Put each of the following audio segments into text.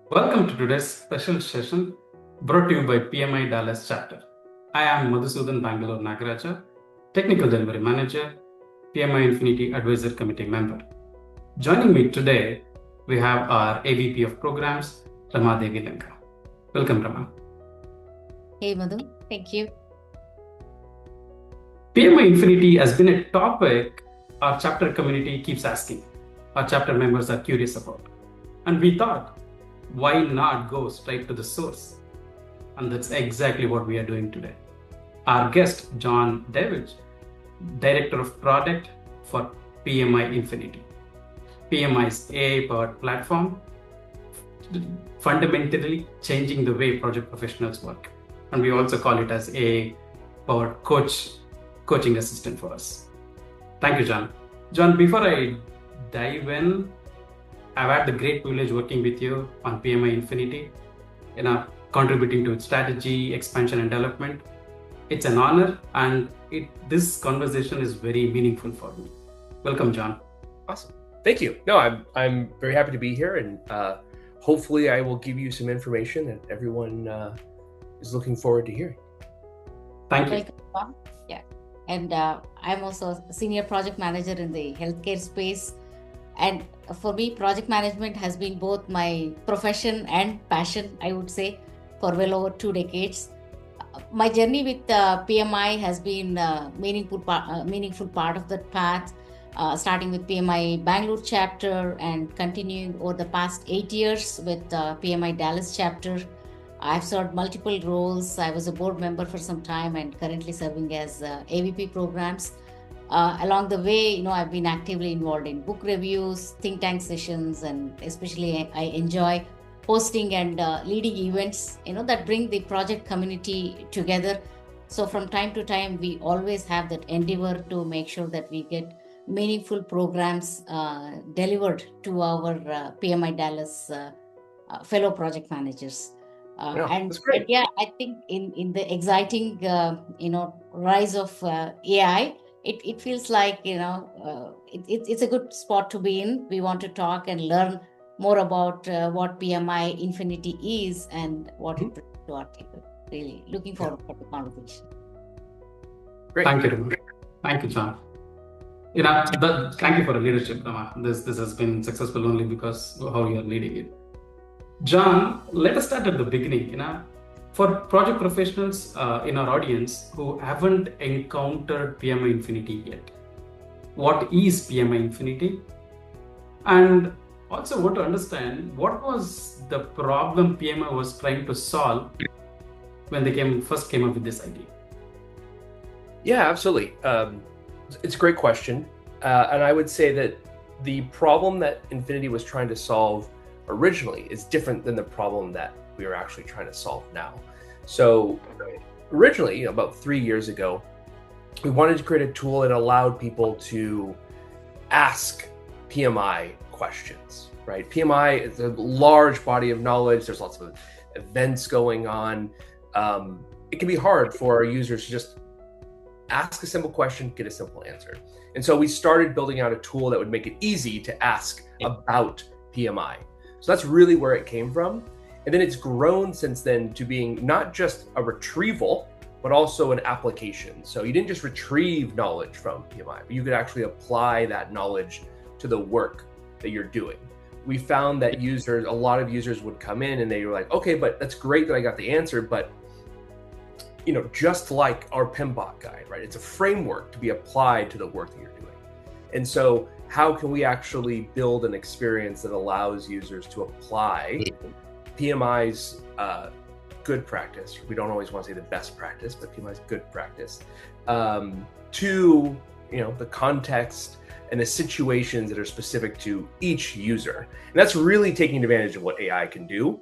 Welcome to today's special session brought to you by PMI Dallas Chapter. I am Madhusudan, Bangalore, Nagaraja, Technical Delivery Manager, PMI Infinity Advisor Committee member. Joining me today, we have our AVP of Programs, Ramadevi, Lanka. Welcome, Rama. Hey, Madhu. Thank you. PMI Infinity has been a topic our chapter community keeps asking. Our chapter members are curious about. And we thought, why not go straight to the source? And that's exactly what we are doing today. Our guest, John Davidge, Director of Product for PMI Infinity. PMI's AI-powered platform, fundamentally changing the way project professionals work. And we also call it as AI-powered coaching assistant for us. Thank you, John. John, before I dive in, I've had the great privilege working with you on PMI Infinity, contributing to its strategy, expansion, and development. It's an honor, and this conversation is very meaningful for me. Welcome, John. Awesome. Thank you. No, I'm very happy to be here, and hopefully I will give you some information that everyone is looking forward to hearing. Thank you. Yeah. And I'm also a senior project manager in the healthcare space. And for me, project management has been both my profession and passion, I would say, for well over 2 decades. My journey with PMI has been a meaningful part of that path, starting with PMI Bangalore Chapter and continuing over the past 8 years with PMI Dallas Chapter. I've served multiple roles. I was a board member for some time and currently serving as AVP programs. Along the way, I've been actively involved in book reviews, think tank sessions, and especially I enjoy hosting and leading events, that bring the project community together. So from time to time, we always have that endeavor to make sure that we get meaningful programs delivered to our PMI Dallas fellow project managers. That's great. Yeah, I think in the exciting, rise of AI, it feels like, it's a good spot to be in. We want to talk and learn more about what PMI Infinity is and what it brings to our table. Really looking forward for the conversation. Great. Thank you. Thank you, John. Thank you for the leadership, Rama. This has been successful only because of how you are leading it. John, let us start at the beginning. For project professionals in our audience who haven't encountered PMI Infinity yet, what is PMI Infinity? And also want to understand what was the problem PMI was trying to solve when they first came up with this idea? Yeah, absolutely. It's a great question. And I would say that the problem that Infinity was trying to solve originally is different than the problem that we are actually trying to solve now. So originally, about 3 years ago, we wanted to create a tool that allowed people to ask PMI questions, right? PMI is a large body of knowledge. There's lots of events going on. It can be hard for our users to just ask a simple question, get a simple answer. And so we started building out a tool that would make it easy to ask about PMI. So that's really where it came from. And then it's grown since then to being not just a retrieval, but also an application. So you didn't just retrieve knowledge from PMI, but you could actually apply that knowledge to the work that you're doing. We found that a lot of users would come in and they were like, okay, but that's great that I got the answer, but just like our PMBOK guide, right? It's a framework to be applied to the work that you're doing. And so how can we actually build an experience that allows users to apply PMI's good practice? We don't always want to say the best practice, but PMI's good practice to the context and the situations that are specific to each user. And that's really taking advantage of what AI can do.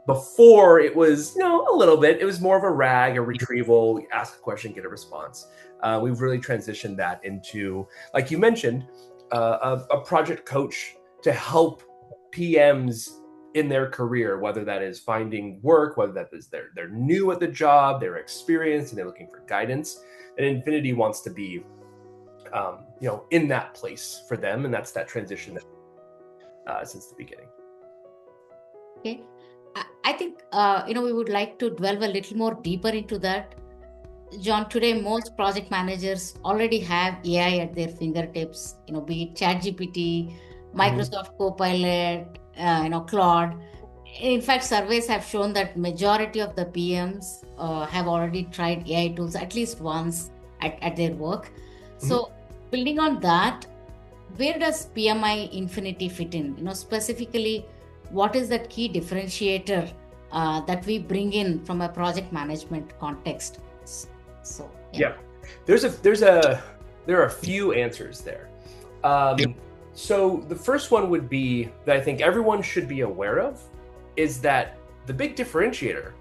Before it was, a little bit, it was more of a RAG, a retrieval, ask a question, get a response. We've really transitioned that into, like you mentioned, a project coach to help PMs in their career, whether that is finding work, whether that is they're new at the job, they're experienced, and they're looking for guidance. And Infinity wants to be, in that place for them, and that's that transition since the beginning. Okay. I think, we would like to delve a little more deeper into that. John, today most project managers already have AI at their fingertips, be it ChatGPT, Microsoft Copilot, Claude. In fact, surveys have shown that majority of the PMs have already tried AI tools at least once at their work. So, building on that, where does PMI Infinity fit in? Specifically, what is that key differentiator that we bring in from a project management context? So there are a few answers there. So the first one would be that I think everyone should be aware of is that the big differentiator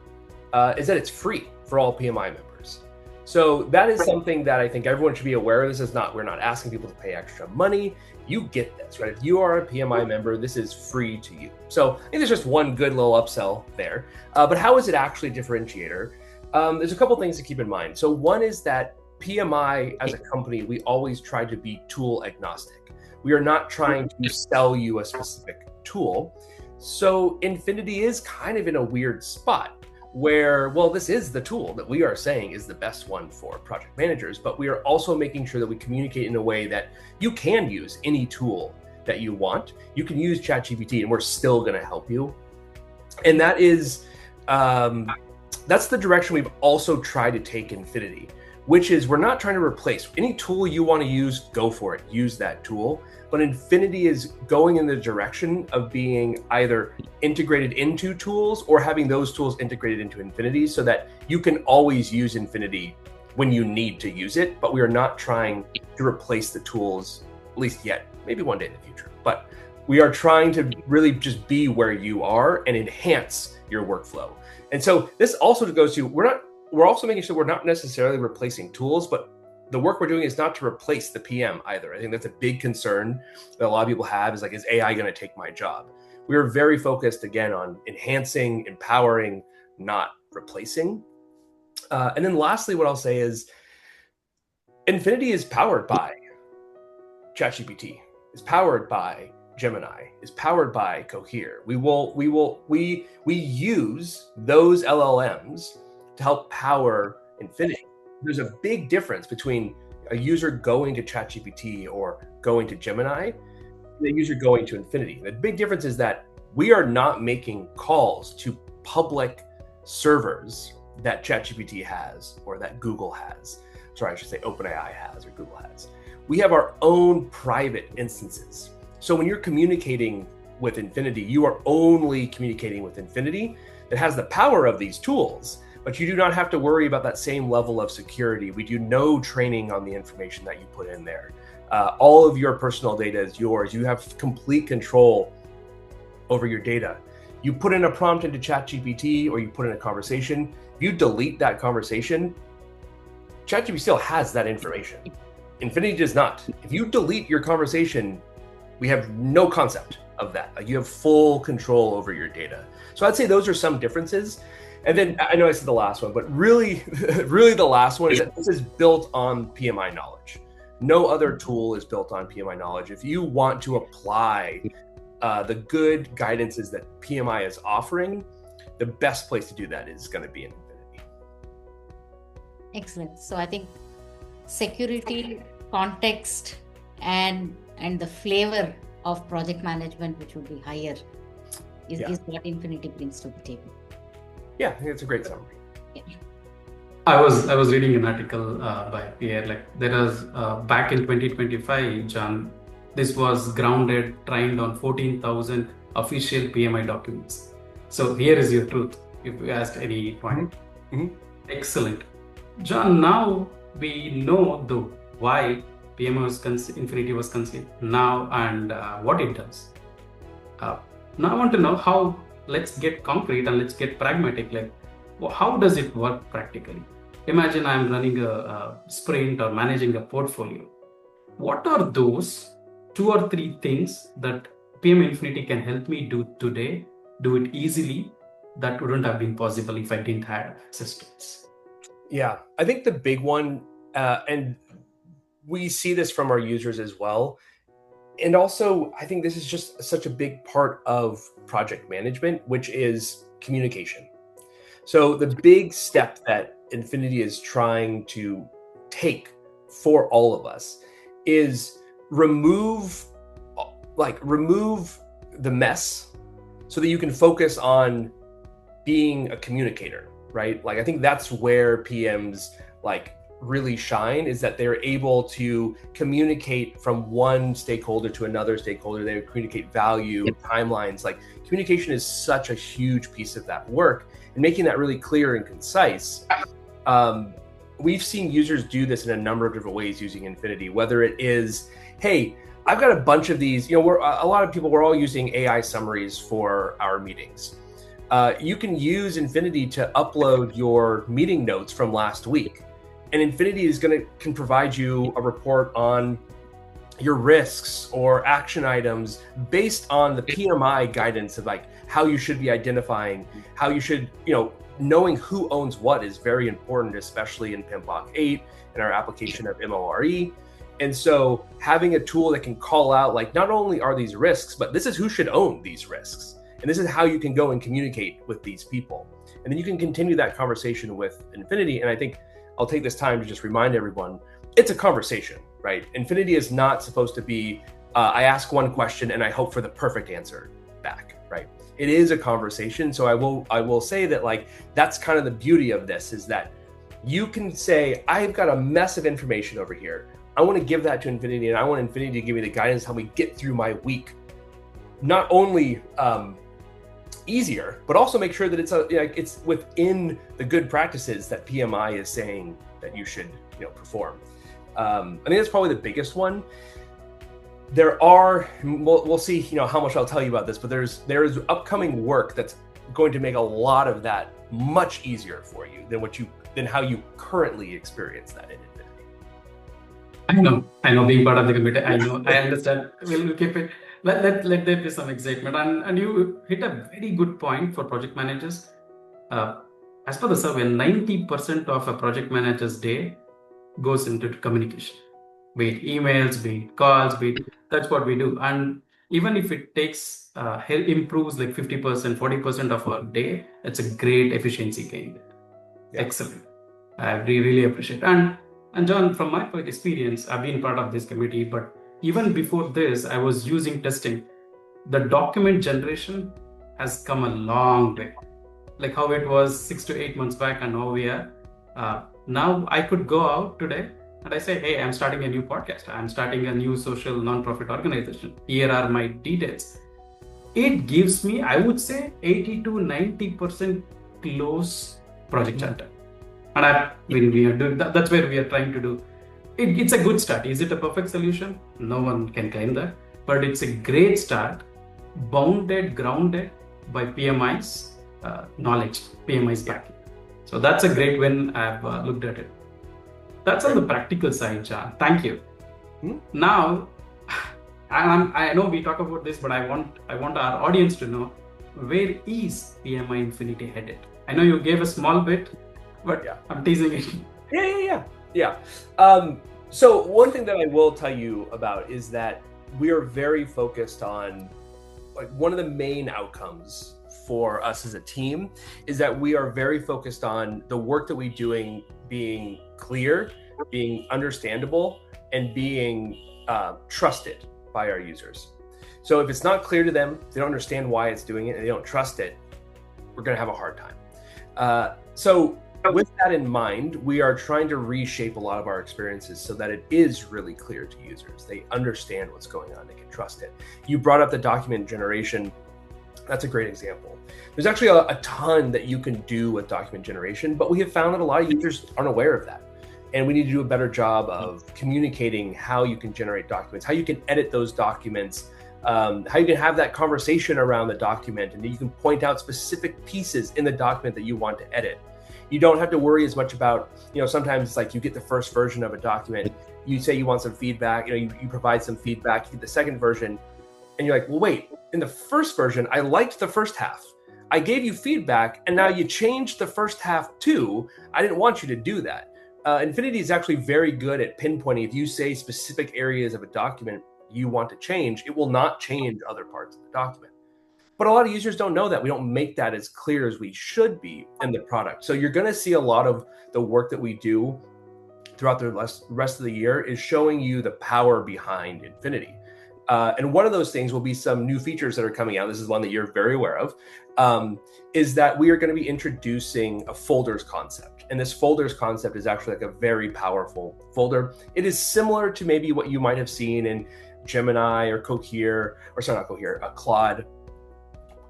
is that it's free for all PMI members. So that is something that I think everyone should be aware of. We're not asking people to pay extra money. You get this, right? If you are a PMI member, this is free to you. So I think there's just one good little upsell there. But how is it actually a differentiator? There's a couple things to keep in mind. So one is that PMI as a company, we always try to be tool agnostic. We are not trying to sell you a specific tool. So Infinity is kind of in a weird spot where, well, this is the tool that we are saying is the best one for project managers, but we are also making sure that we communicate in a way that you can use any tool that you want. You can use ChatGPT and we're still going to help you. And that is, that's the direction we've also tried to take Infinity, which is we're not trying to replace any tool you want to use, go for it, use that tool. But Infinity is going in the direction of being either integrated into tools or having those tools integrated into Infinity so that you can always use Infinity when you need to use it. But we are not trying to replace the tools, at least yet, maybe one day in the future. But we are trying to really just be where you are and enhance your workflow. And so this also goes to, we're also making sure we're not necessarily replacing tools, but the work we're doing is not to replace the PM either. I think that's a big concern that a lot of people have is like, is AI going to take my job? We are very focused again on enhancing, empowering, not replacing. And then lastly, what I'll say is Infinity is powered by ChatGPT, is powered by Gemini, is powered by Cohere. We use those LLMs to help power Infinity. There's a big difference between a user going to ChatGPT or going to Gemini and a user going to Infinity. The big difference is that we are not making calls to public servers that ChatGPT has or that Google has. Sorry, I should say OpenAI has or Google has. We have our own private instances. So when you're communicating with Infinity, you are only communicating with Infinity that has the power of these tools, but you do not have to worry about that same level of security. We do no training on the information that you put in there. All of your personal data is yours. You have complete control over your data. You put in a prompt into ChatGPT or you put in a conversation, if you delete that conversation, ChatGPT still has that information. Infinity does not. If you delete your conversation, we have no concept of that. Like, you have full control over your data. So I'd say those are some differences. And then I know I said the last one, but really the last one is that this is built on PMI knowledge. No other tool is built on PMI knowledge. If you want to apply the good guidances that PMI is offering, the best place to do that is going to be in Infinity. Excellent. So I think security, context, and the flavor of project management, which would be higher, is what Infinity brings to the table. Yeah, I think it's a great summary. Yeah. I was reading an article by Pierre, like there was back in 2025, John, this was trained on 14,000 official PMI documents. So here is your truth, if you asked any point. Excellent. John, now we know the why PMI Infinity was conceived now and what it does. Now I want to know how. Let's get concrete and let's get pragmatic. Like, how does it work practically? Imagine I'm running a sprint or managing a portfolio. What are those 2 or 3 things that PMI Infinity can help me do today, do it easily, that wouldn't have been possible if I didn't have systems? Yeah, I think the big one, and we see this from our users as well, And also, I think this is just such a big part of project management, which is communication. So the big step that Infinity is trying to take for all of us is remove the mess so that you can focus on being a communicator, right? Like, I think that's where PMs really shine, is that they're able to communicate from one stakeholder to another stakeholder. They communicate value, timelines. Like, communication is such a huge piece of that work, and making that really clear and concise. We've seen users do this in a number of different ways using Infinity, whether it is, hey, I've got a bunch of these, a lot of people, we're all using AI summaries for our meetings. You can use Infinity to upload your meeting notes from last week. And Infinity can provide you a report on your risks or action items based on the PMI guidance of how you should be identifying, how you should, knowing who owns what is very important, especially in PMBOK 8 and our application of MORE. And so having a tool that can call out, not only are these risks, but this is who should own these risks. And this is how you can go and communicate with these people. And then you can continue that conversation with Infinity. And I think I'll take this time to just remind everyone, it's a conversation, right? Infinity is not supposed to be, I ask one question and I hope for the perfect answer back, right? It is a conversation. So I will say that that's kind of the beauty of this, is that you can say, I've got a mess of information over here. I want to give that to Infinity, and I want Infinity to give me the guidance to help me get through my week. Not only easier, but also make sure that it's within the good practices that PMI is saying that you should perform. I think that's probably the biggest one. There are, we'll see how much I'll tell you about this, but there is upcoming work that's going to make a lot of that much easier for you than how you currently experience that in Infinity. I know being part of the committee, I understand. We'll keep it. Let there be some excitement. And you hit a very good point for project managers. As per the survey, 90% of a project manager's day goes into communication. Be it emails, be it calls, that's what we do. And even if it improves 50%, 40% of our day, it's a great efficiency gain. Yeah. Excellent. I really appreciate it. And John, from my experience, I've been part of this committee, but even before this, I was using testing. The document generation has come a long way. Like how it was 6 to 8 months back, and now we are. Now I could go out today and I say, hey, I'm starting a new podcast. I'm starting a new social nonprofit organization. Here are my details. It gives me, I would say, 80 to 90% close project charter. And when we are doing that, that's where we are trying to do. It's a good start. Is it a perfect solution? No one can claim that. But it's a great start, grounded by PMI's knowledge, PMI's backing. So that's a great win. I've looked at it. That's on the practical side, John. Thank you. Now, I know we talk about this, but I want our audience to know, where is PMI Infinity headed? I know you gave a small bit, but yeah. I'm teasing it. Yeah. So one thing that I will tell you about is that we are very focused on, one of the main outcomes for us as a team is that we are very focused on the work that we're doing being clear, being understandable, and being trusted by our users. So if it's not clear to them, they don't understand why it's doing it, and they don't trust it, we're going to have a hard time. So with that in mind, we are trying to reshape a lot of our experiences so that it is really clear to users. They understand what's going on, they can trust it. You brought up the document generation. That's a great example. There's actually a ton that you can do with document generation, but we have found that a lot of users aren't aware of that. And we need to do a better job of communicating how you can generate documents, how you can edit those documents, how you can have that conversation around the document, and you can point out specific pieces in the document that you want to edit. You don't have to worry as much about, sometimes it's like you get the first version of a document, you say you want some feedback, you provide some feedback, you get the second version, and you're like, well, wait, in the first version, I liked the first half. I gave you feedback, and now you changed the first half too. I didn't want you to do that. Infinity is actually very good at pinpointing. If you say specific areas of a document, you want to change, it will not change other parts of the document. But a lot of users don't know that. We don't make that as clear as we should be in the product. So you're going to see a lot of the work that we do throughout the rest of the year is showing you the power behind Infinity. And one of those things will be some new features that are coming out. This is one that you're very aware of, is that we are going to be introducing a folders concept. And this folders concept is actually like a very powerful folder. It is similar to maybe what you might have seen in Gemini or Cohere, or sorry, not Cohere, Claude.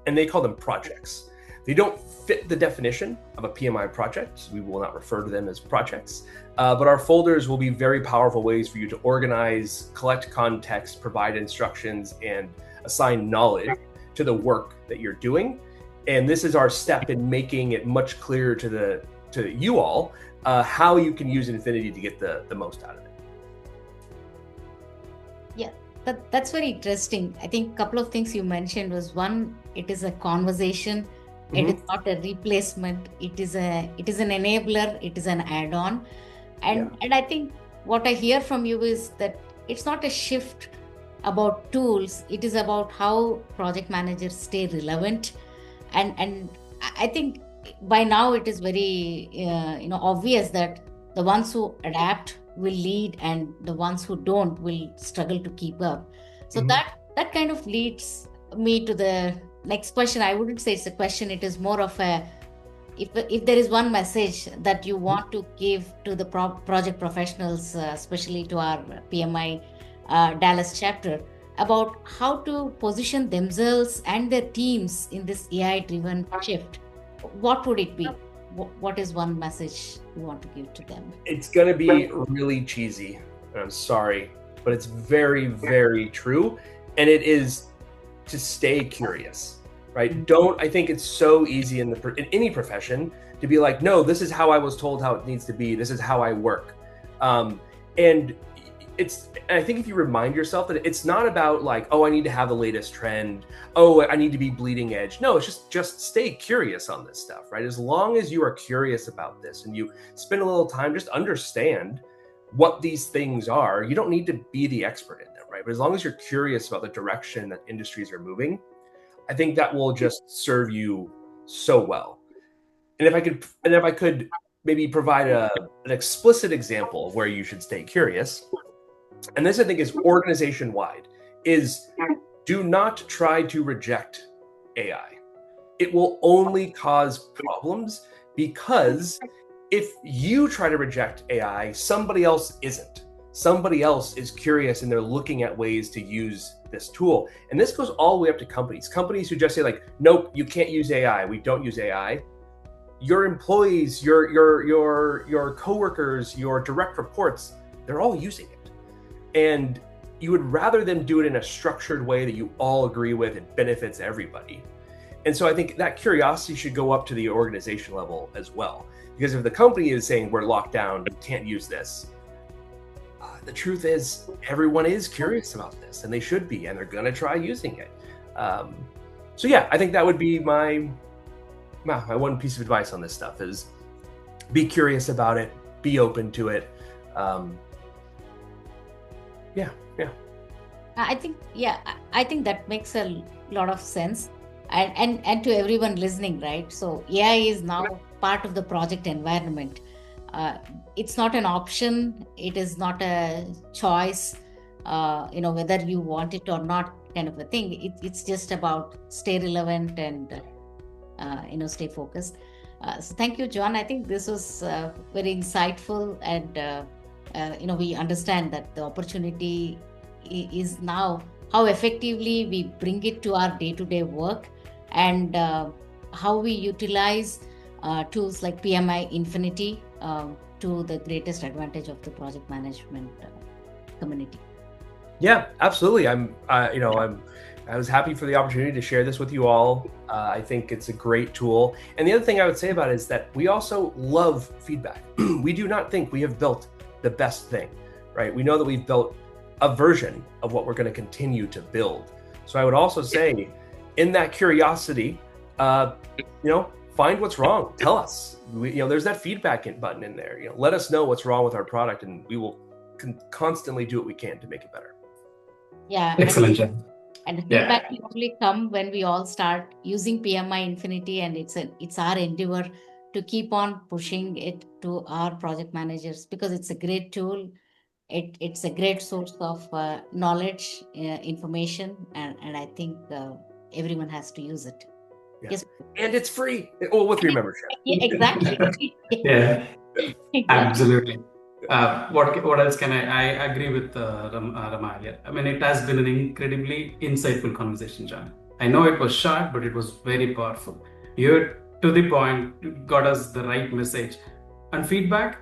And they call them projects. They don't fit the definition of a PMI project. So we will not refer to them as projects. But our folders will be very powerful ways for you to organize, collect context, provide instructions, and assign knowledge to the work that you're doing. And this is our step in making it much clearer to you all how you can use Infinity to get the most out of it. Yeah, that's very interesting. I think a couple of things you mentioned was, one, it is a conversation. It is not a replacement. It is an enabler. It is an add-on. And I think what I hear from you is that it's not a shift about tools. It is about how project managers stay relevant. And I think by now it is very obvious that the ones who adapt will lead, and the ones who don't will struggle to keep up. So that kind of leads me to the next question. I wouldn't say it's a question. It is more of a, if there is one message that you want to give to the project professionals, especially to our PMI Dallas chapter, about how to position themselves and their teams in this AI-driven shift, what would it be? What is one message you want to give to them? It's going to be really cheesy, and I'm sorry, but it's very, very true. And it is to stay curious, right? I think it's so easy in any profession to be like, no, this is how I was told how it needs to be. This is how I work. And I think if you remind yourself that it's not about like, oh, I need to have the latest trend. Oh, I need to be bleeding edge. No, it's just stay curious on this stuff, right? As long as you are curious about this and you spend a little time, just understand what these things are. You don't need to be the expert in them, right? But as long as you're curious about the direction that industries are moving, I think that will just serve you so well. And if I could maybe provide an explicit example of where you should stay curious, and this I think is organization-wide, is do not try to reject AI. It will only cause problems, because if you try to reject AI, somebody else isn't. Somebody else is curious and they're looking at ways to use this tool. And this goes all the way up to companies. Companies who just say like, nope, you can't use AI. We don't use AI. Your employees, your coworkers, your direct reports, they're all using it. And you would rather them do it in a structured way that you all agree with and benefits everybody. And so I think that curiosity should go up to the organization level as well. Because if the company is saying we're locked down, you can't use this, the truth is everyone is curious about this, and they should be, and they're going to try using it. So yeah, I think that would be my one piece of advice on this stuff is be curious about it, be open to it. I think that makes a lot of sense, and to everyone listening, right? So AI is now part of the project environment. It's not an option. It is not a choice, whether you want it or not, kind of a thing. It's just about stay relevant and stay focused. So thank you, John. I think this was very insightful, and we understand that the opportunity is now how effectively we bring it to our day-to-day work, and how we utilize tools like PMI Infinity to the greatest advantage of the project management community. Yeah, absolutely. I was happy for the opportunity to share this with you all. I think it's a great tool. And the other thing I would say about it is that we also love feedback. We do not think we have built the best thing, right? We know that we've built a version of what we're going to continue to build. So I would also say, in that curiosity, find what's wrong. Tell us. There's that feedback button in there. Let us know what's wrong with our product, and we will constantly do what we can to make it better. Yeah, Excellent, John. and the Yeah. feedback will only come when we all start using PMI Infinity, and it's our endeavor to keep on pushing it to our project managers, because it's a great tool. It's a great source of knowledge, information, and I think everyone has to use it. Yeah. Yes. And it's free. Oh, with your membership. Yeah, exactly. Yeah, Exactly. absolutely. What else can I agree with Rama here. I mean, it has been an incredibly insightful conversation, John. I know it was short, but it was very powerful. You're to the point, got us the right message. And feedback,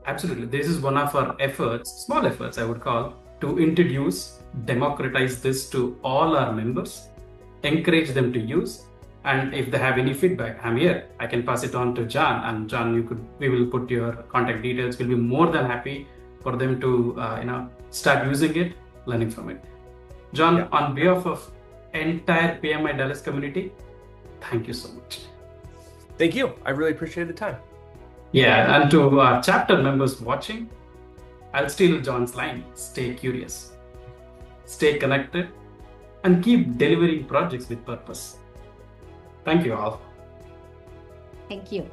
absolutely. This is one of our efforts, small efforts, I would call, to introduce, democratize this to all our members, encourage them to use. And if they have any feedback, I'm here. I can pass it on to John, and John, we will put your contact details. We'll be more than happy for them to, start using it, learning from it. John, Yeah. on behalf of entire PMI Dallas community, thank you so much. Thank you. I really appreciated the time. Yeah, and to chapter members watching, I'll steal John's line: stay curious, stay connected, and keep delivering projects with purpose. Thank you all. Thank you.